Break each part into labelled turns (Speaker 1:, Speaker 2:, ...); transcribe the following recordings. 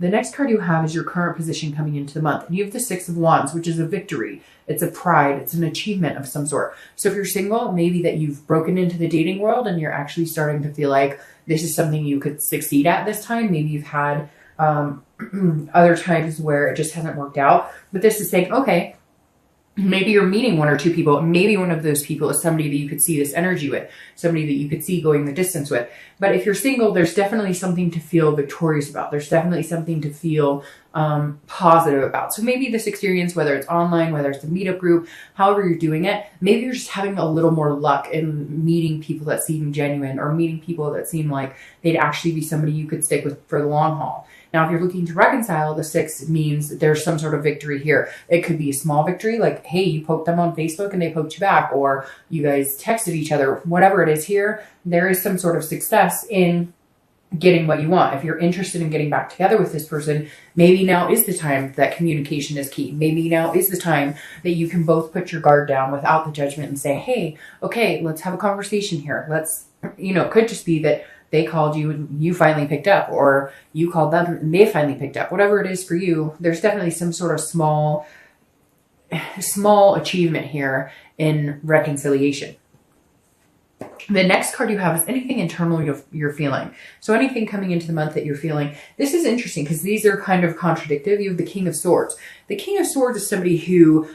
Speaker 1: The next card you have is your current position coming into the month. And you have the Six of Wands, which is a victory. It's a pride. It's an achievement of some sort. So if you're single, maybe that you've broken into the dating world and you're actually starting to feel like this is something you could succeed at this time. Maybe you've had other times where it just hasn't worked out. But this is saying, okay, maybe you're meeting one or two people. Maybe one of those people is somebody that you could see this energy with, somebody that you could see going the distance with. But if you're single, there's definitely something to feel victorious about. There's definitely something to feel positive about. So maybe this experience, whether it's online, whether it's a meetup group, however you're doing it, maybe you're just having a little more luck in meeting people that seem genuine, or meeting people that seem like they'd actually be somebody you could stick with for the long haul. Now, if you're looking to reconcile, the 6 means there's some sort of victory here. It could be a small victory, like, hey, you poked them on Facebook and they poked you back, or you guys texted each other. Whatever it is here, there is some sort of success in getting what you want. If you're interested in getting back together with this person, maybe now is the time that communication is key. Maybe now is the time that you can both put your guard down without the judgment and say, hey, okay, let's have a conversation here. Let's, it could just be that they called you and you finally picked up, or you called them and they finally picked up. Whatever it is for you, there's definitely some sort of small achievement here in reconciliation. The next card you have is anything internal you're feeling. So anything coming into the month that you're feeling. This is interesting because these are kind of contradictive. You have the King of Swords. The King of Swords is somebody who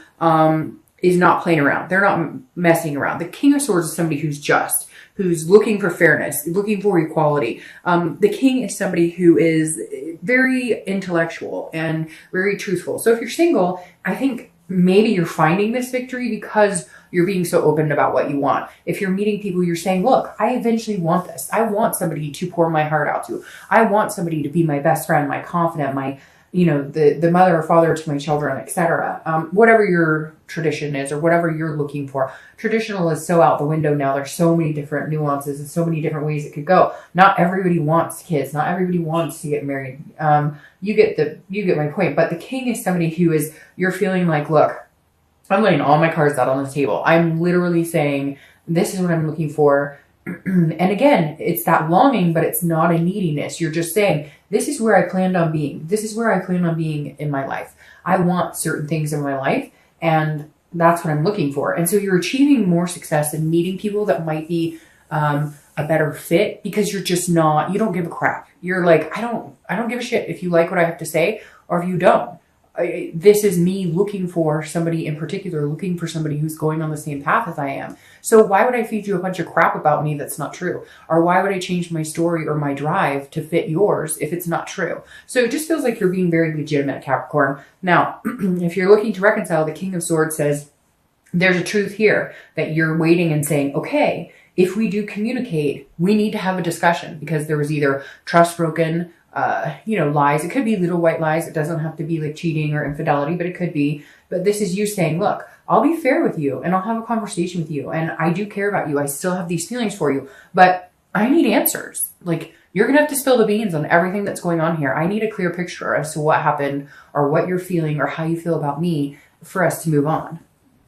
Speaker 1: is not playing around. They're not messing around. The King of Swords is somebody who's just, who's looking for fairness, looking for equality. The King is somebody who is very intellectual and very truthful. So if you're single, I think maybe you're finding this victory because you're being so open about what you want. If you're meeting people, you're saying, look, I eventually want this. I want somebody to pour my heart out to. I want somebody to be my best friend, my confidant, my, the mother or father to my children, etc. Whatever your tradition is or whatever you're looking for. Traditional is so out the window now. There's so many different nuances and so many different ways it could go. Not everybody wants kids. Not everybody wants to get married. You get my point. But the King is somebody who is, you're feeling like, look, I'm laying all my cards out on the table. I'm literally saying, this is what I'm looking for. And again, it's that longing, but it's not a neediness. You're just saying, this is where I planned on being. This is where I plan on being in my life. I want certain things in my life, and that's what I'm looking for. And so you're achieving more success in meeting people that might be a better fit because you're just not, you don't give a crap. You're like, I don't give a shit if you like what I have to say or if you don't. This is me looking for somebody in particular, looking for somebody who's going on the same path as I am. So why would I feed you a bunch of crap about me that's not true? Or why would I change my story or my drive to fit yours if it's not true? So it just feels like you're being very legitimate, Capricorn. Now, if you're looking to reconcile, the King of Swords says, there's a truth here that you're waiting and saying, okay, if we do communicate, we need to have a discussion because there was either trust broken, lies. It could be little white lies. It doesn't have to be like cheating or infidelity, but it could be. But this is you saying, look, I'll be fair with you and I'll have a conversation with you. And I do care about you. I still have these feelings for you, but I need answers. Like, you're going to have to spill the beans on everything that's going on here. I need a clear picture as to what happened or what you're feeling or how you feel about me for us to move on.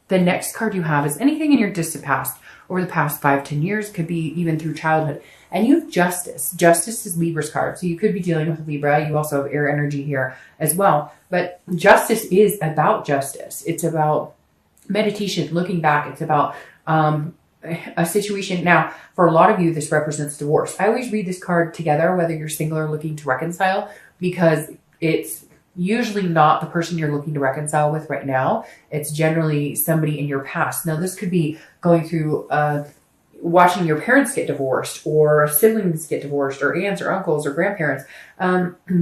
Speaker 1: The next card you have is anything in your distant past over the past 5-10 years, could be even through childhood. And you have Justice. Justice is Libra's card. So you could be dealing with Libra. You also have air energy here as well. But Justice is about justice. It's about meditation, looking back. It's about a situation. Now, for a lot of you, this represents divorce. I always read this card together, whether you're single or looking to reconcile, because it's usually not the person you're looking to reconcile with right now. It's generally somebody in your past. Now, this could be going through watching your parents get divorced or siblings get divorced or aunts or uncles or grandparents,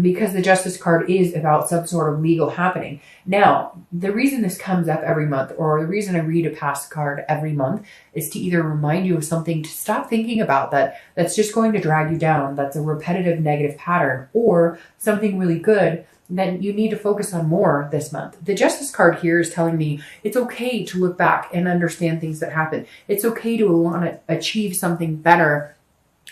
Speaker 1: because the Justice card is about some sort of legal happening. Now, the reason this comes up every month, or the reason I read a past card every month, is to either remind you of something to stop thinking about that's just going to drag you down, that's a repetitive negative pattern, or something really good that you need to focus on more this month. The Justice card here is telling me it's okay to look back and understand things that happen. It's okay to want to achieve something better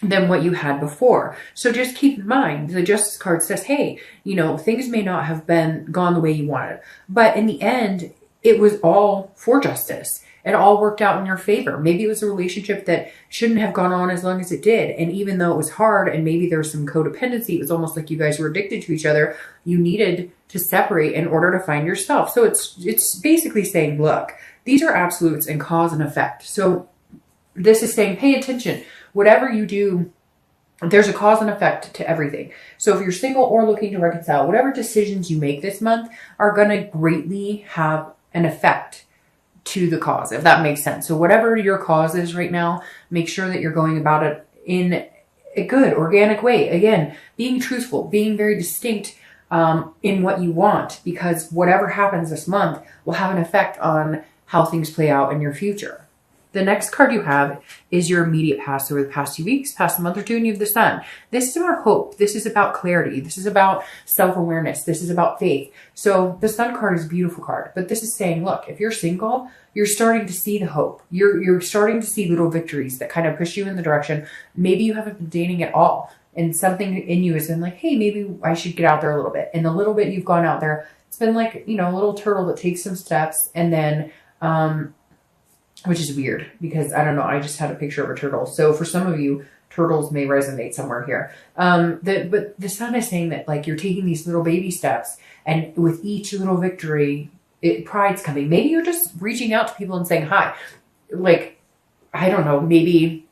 Speaker 1: than what you had before. So just keep in mind, the Justice card says, hey, things may not have gone the way you wanted, but in the end, it was all for justice. it all worked out in your favor. Maybe it was a relationship that shouldn't have gone on as long as it did. And even though it was hard and maybe there was some codependency, it was almost like you guys were addicted to each other. You needed to separate in order to find yourself. So it's basically saying, look, these are absolutes and cause and effect. So this is saying, pay attention. Whatever you do, there's a cause and effect to everything. So if you're single or looking to reconcile, whatever decisions you make this month are going to greatly have an effect to the cause, if that makes sense. So whatever your cause is right now, make sure that you're going about it in a good, organic way. Again, being truthful, being very distinct in what you want, because whatever happens this month will have an effect on how things play out in your future. The next card you have is your immediate past, over the past 2 weeks, past a month or two, and you have the Sun. This is about hope. This is about clarity. This is about self-awareness. This is about faith. So the Sun card is a beautiful card, but this is saying, look, if you're single, you're starting to see the hope. You're starting to see little victories that kind of push you in the direction. Maybe you haven't been dating at all, and something in you has been like, hey, maybe I should get out there a little bit. And the little bit you've gone out there, it's been like, you know, a little turtle that takes some steps, and then, which is weird because I don't know, I just had a picture of a turtle. So for some of you, turtles may resonate somewhere here. But the Sun is saying that like you're taking these little baby steps, and with each little victory, pride's coming. Maybe you're just reaching out to people and saying hi. Like, I don't know, maybe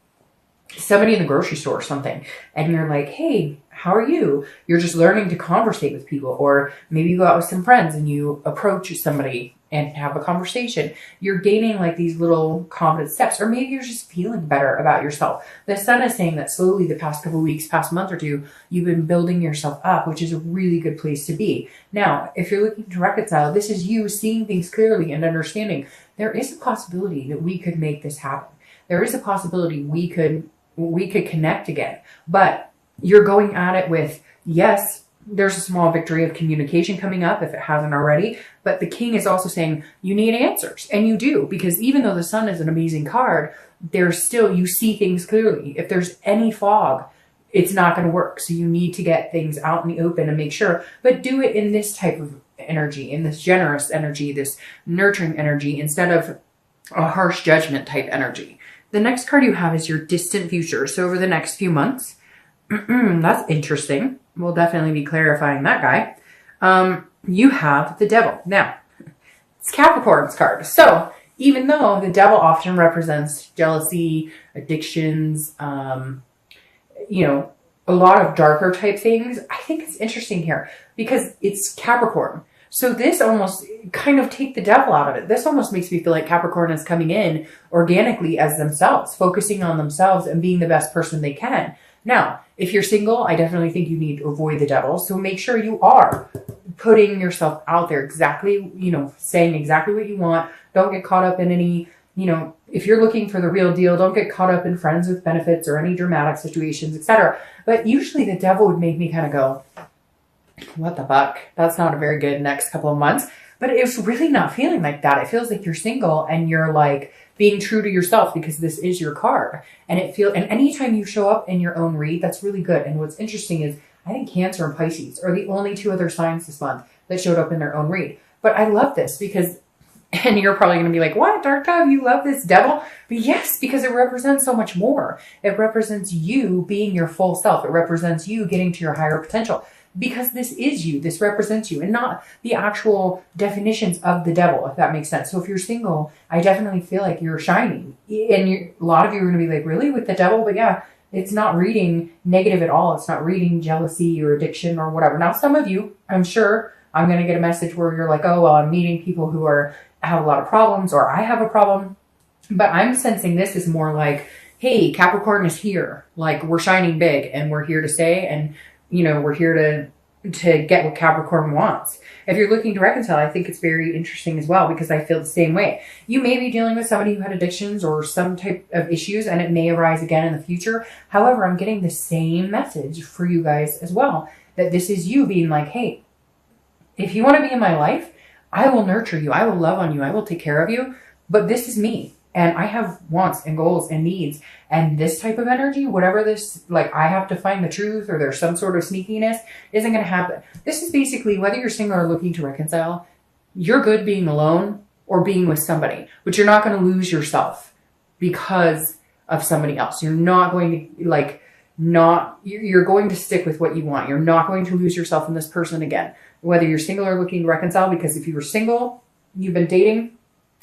Speaker 1: somebody in the grocery store or something, and you're like, hey, how are you? You're just learning to conversate with people. Or maybe you go out with some friends and you approach somebody and have a conversation. You're gaining like these little confident steps, or maybe you're just feeling better about yourself. The Sun is saying that slowly the past couple of weeks, past month or two, you've been building yourself up, which is a really good place to be. Now, if you're looking to reconcile, this is you seeing things clearly and understanding there is a possibility that we could make this happen. There is a possibility we could connect again, but you're going at it with, yes, there's a small victory of communication coming up if it hasn't already. But the King is also saying you need answers. And you do, because even though the Sun is an amazing card, there's still, you see things clearly. If there's any fog, it's not going to work. So you need to get things out in the open and make sure, but do it in this type of energy, in this generous energy, this nurturing energy, instead of a harsh judgment type energy. The next card you have is your distant future. So over the next few months, that's interesting. We'll definitely be clarifying that guy. You have the Devil. Now, it's Capricorn's card. So even though the Devil often represents jealousy, addictions, you know, a lot of darker type things, I think it's interesting here because it's Capricorn. So this almost kind of take the devil out of it. This almost makes me feel like Capricorn is coming in organically as themselves, focusing on themselves and being the best person they can. Now, if you're single, I definitely think you need to avoid the devil. So make sure you are putting yourself out there exactly, you know, saying exactly what you want. Don't get caught up in any, you know, if you're looking for the real deal, don't get caught up in friends with benefits or any dramatic situations, etc. But usually the devil would make me kind of go, what the fuck? That's not a very good next couple of months. But it's really not feeling like that. It feels like you're single and you're like being true to yourself because this is your card. And and anytime you show up in your own read, that's really good. And what's interesting is I think Cancer and Pisces are the only two other signs this month that showed up in their own read. But I love this because, and you're probably going to be like, what, Dark Dove, you love this devil? But yes, because it represents so much more. It represents you being your full self. It represents you getting to your higher potential. Because this is you, this represents you, and not the actual definitions of the devil, if that makes sense. So if you're single, I definitely feel like you're shining. And a lot of you are going to be like, really, with the devil? But yeah, it's not reading negative at all. It's not reading jealousy or addiction or whatever. Now, some of you, I'm sure I'm going to get a message where you're like, oh, well, I'm meeting people who have a lot of problems, or I have a problem. But I'm sensing this is more like, hey, Capricorn is here. Like, we're shining big, and we're here to stay, and you know, we're here to get what Capricorn wants. If you're looking to reconcile, I think it's very interesting as well because I feel the same way. You may be dealing with somebody who had addictions or some type of issues, and it may arise again in the future. However, I'm getting the same message for you guys as well, that this is you being like, hey, if you want to be in my life, I will nurture you. I will love on you. I will take care of you. But this is me. And I have wants and goals and needs. And this type of energy, whatever this, like I have to find the truth or there's some sort of sneakiness, isn't going to happen. This is basically, whether you're single or looking to reconcile, you're good being alone, or being with somebody, but you're not going to lose yourself because of somebody else. You're not going to you're going to stick with what you want. You're not going to lose yourself in this person again, whether you're single or looking to reconcile, because if you were single, you've been dating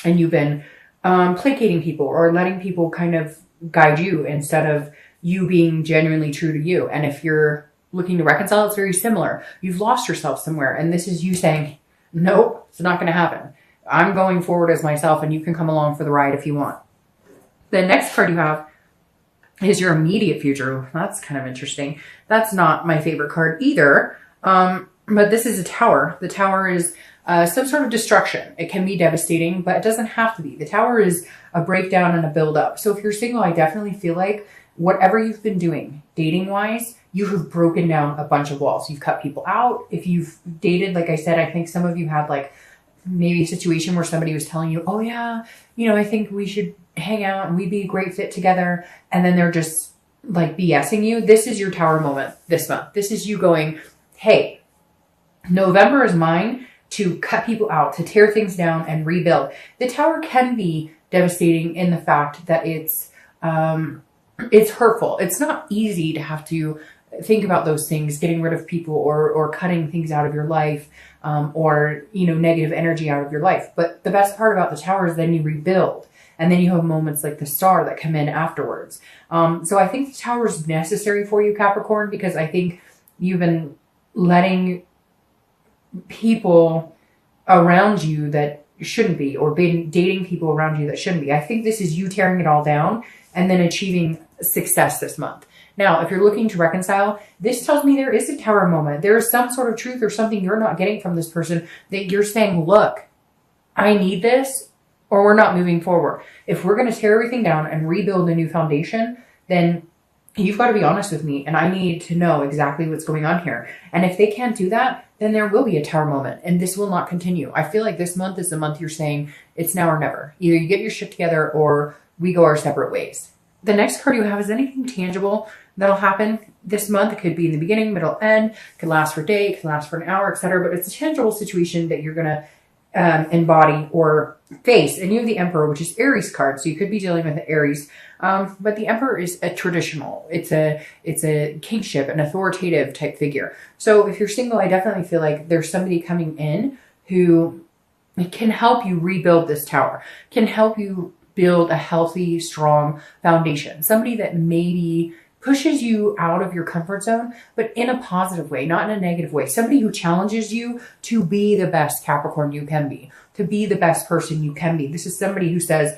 Speaker 1: and you've been placating people or letting people kind of guide you instead of you being genuinely true to you. And if you're looking to reconcile, it's very similar. You've lost yourself somewhere, and this is you saying, nope, it's not going to happen. I'm going forward as myself, and you can come along for the ride if you want. The next card you have is your immediate future. That's kind of interesting. That's not my favorite card either. But this is a tower. The tower is some sort of destruction. It can be devastating, but it doesn't have to be. The tower is a breakdown and a build up. So if you're single, I definitely feel like whatever you've been doing dating wise, you have broken down a bunch of walls. You've cut people out. If you've dated, like I said, I think some of you had like maybe a situation where somebody was telling you, oh yeah, I think we should hang out and we'd be a great fit together. And then they're just like BSing you. This is your tower moment this month. This is you going, hey, November is mine to cut people out, to tear things down and rebuild. The tower can be devastating in the fact that it's hurtful. It's not easy to have to think about those things, getting rid of people or cutting things out of your life, or, negative energy out of your life. But the best part about the tower is then you rebuild, and then you have moments like the star that come in afterwards. So I think the tower is necessary for you, Capricorn, because I think you've been letting people around you that shouldn't be, or been dating people around you that shouldn't be. I think this is you tearing it all down and then achieving success this month. Now, if you're looking to reconcile, this tells me there is a tower moment. There is some sort of truth or something you're not getting from this person that you're saying, look, I need this, or we're not moving forward. If we're going to tear everything down and rebuild a new foundation, then you've got to be honest with me, and I need to know exactly what's going on here. And if they can't do that, then there will be a tower moment, and this will not continue. I feel like this month is the month you're saying it's now or never. Either you get your shit together or we go our separate ways. The next card you have is anything tangible that'll happen this month. It could be in the beginning, middle, end. It could last for a day, it could last for an hour, etc. But it's a tangible situation that you're going to embody or face. And you have the Emperor, which is Aries card. So you could be dealing with Aries. But the Emperor is a traditional. It's a kingship, an authoritative type figure. So if you're single, I definitely feel like there's somebody coming in who can help you rebuild this tower, can help you build a healthy, strong foundation. Somebody that maybe pushes you out of your comfort zone, but in a positive way, not in a negative way. Somebody who challenges you to be the best Capricorn you can be, to be the best person you can be. This is somebody who says,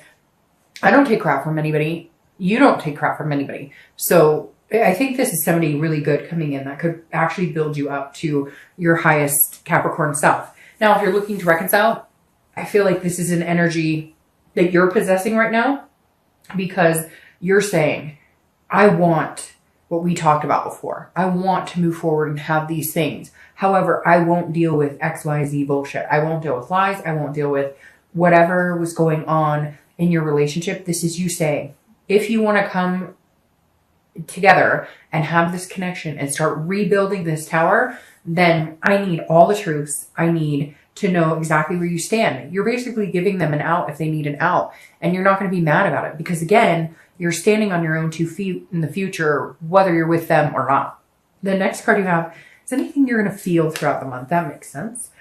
Speaker 1: I don't take crap from anybody. You don't take crap from anybody. So I think this is somebody really good coming in that could actually build you up to your highest Capricorn self. Now, if you're looking to reconcile, I feel like this is an energy that you're possessing right now, because you're saying, I want what we talked about before. I want to move forward and have these things. However, I won't deal with XYZ bullshit. I won't deal with lies. I won't deal with whatever was going on in your relationship. This is you saying, if you want to come together and have this connection and start rebuilding this tower, then I need all the truths. I need to know exactly where you stand. You're basically giving them an out if they need an out, and you're not going to be mad about it, because again, you're standing on your own 2 feet in the future, whether you're with them or not. The next card you have is anything you're going to feel throughout the month. That makes sense.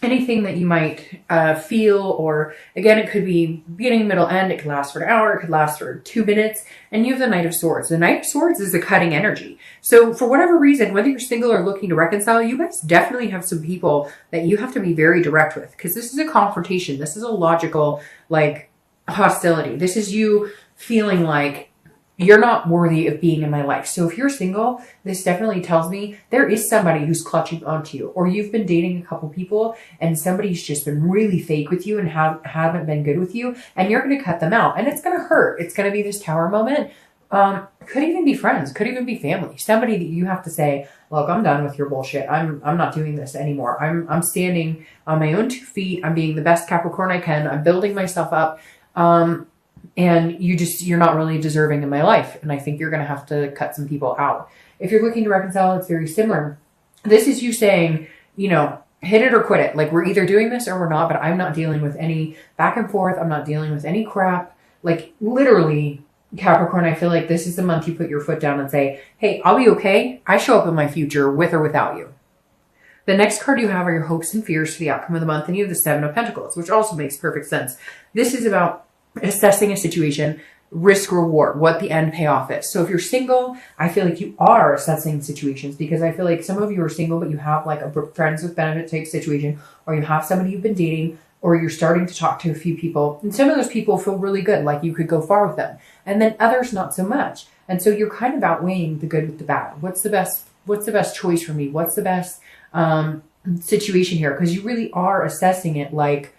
Speaker 1: Anything that you might feel, or again, it could be beginning, middle, end. It could last for an hour. It could last for 2 minutes. And you have the Knight of Swords. The Knight of Swords is a cutting energy. So for whatever reason, whether you're single or looking to reconcile, you guys definitely have some people that you have to be very direct with, because this is a confrontation. This is a logical, like, hostility. This is you feeling like you're not worthy of being in my life. So if you're single, this definitely tells me there is somebody who's clutching onto you, or you've been dating a couple people and somebody's just been really fake with you and haven't been good with you, and you're going to cut them out, and it's going to hurt. It's going to be this tower moment. Could even be friends, could even be family, somebody that you have to say, look, I'm done with your bullshit. I'm not doing this anymore. I'm standing on my own 2 feet. I'm being the best Capricorn I can. I'm building myself up. And you're not really deserving in my life. And I think you're going to have to cut some people out. If you're looking to reconcile, it's very similar. This is you saying, hit it or quit it. Like, we're either doing this or we're not, but I'm not dealing with any back and forth. I'm not dealing with any crap. Like, literally, Capricorn, I feel like this is the month you put your foot down and say, hey, I'll be okay. I show up in my future with or without you. The next card you have are your hopes and fears for the outcome of the month, and you have the Seven of Pentacles, which also makes perfect sense. This is about assessing a situation, risk reward, what the end payoff is. So if you're single, I feel like you are assessing situations, because I feel like some of you are single, but you have like a friends with benefit type situation, or you have somebody you've been dating, or you're starting to talk to a few people, and some of those people feel really good, like you could go far with them, and then others not so much. And so you're kind of outweighing the good with the bad. What's the best choice for me? What's the best situation here? Because you really are assessing it like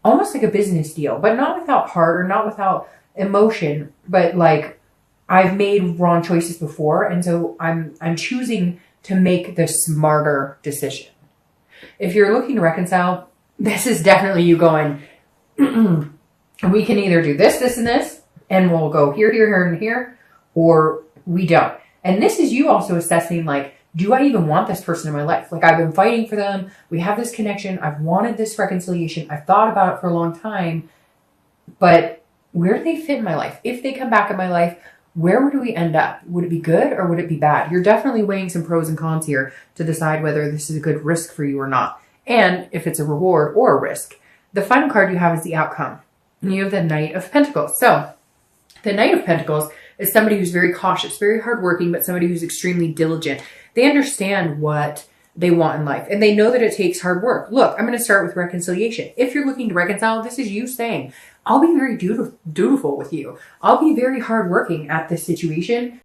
Speaker 1: almost like a business deal, but not without heart or not without emotion, but like, I've made wrong choices before, and so I'm choosing to make the smarter decision. If you're looking to reconcile, this is definitely you going, we can either do this, this, and this, and we'll go here, here, here, and here, or we don't. And this is you also assessing, like, do I even want this person in my life? Like, I've been fighting for them. We have this connection. I've wanted this reconciliation. I've thought about it for a long time, but where do they fit in my life? If they come back in my life, where would we end up? Would it be good or would it be bad? You're definitely weighing some pros and cons here to decide whether this is a good risk for you or not, and if it's a reward or a risk. The final card you have is the outcome. And you have the Knight of Pentacles. So the Knight of Pentacles is somebody who's very cautious, very hardworking, but somebody who's extremely diligent. They understand what they want in life, and they know that it takes hard work. Look, I'm going to start with reconciliation. If you're looking to reconcile, this is you saying, I'll be very dutiful with you. I'll be very hardworking at this situation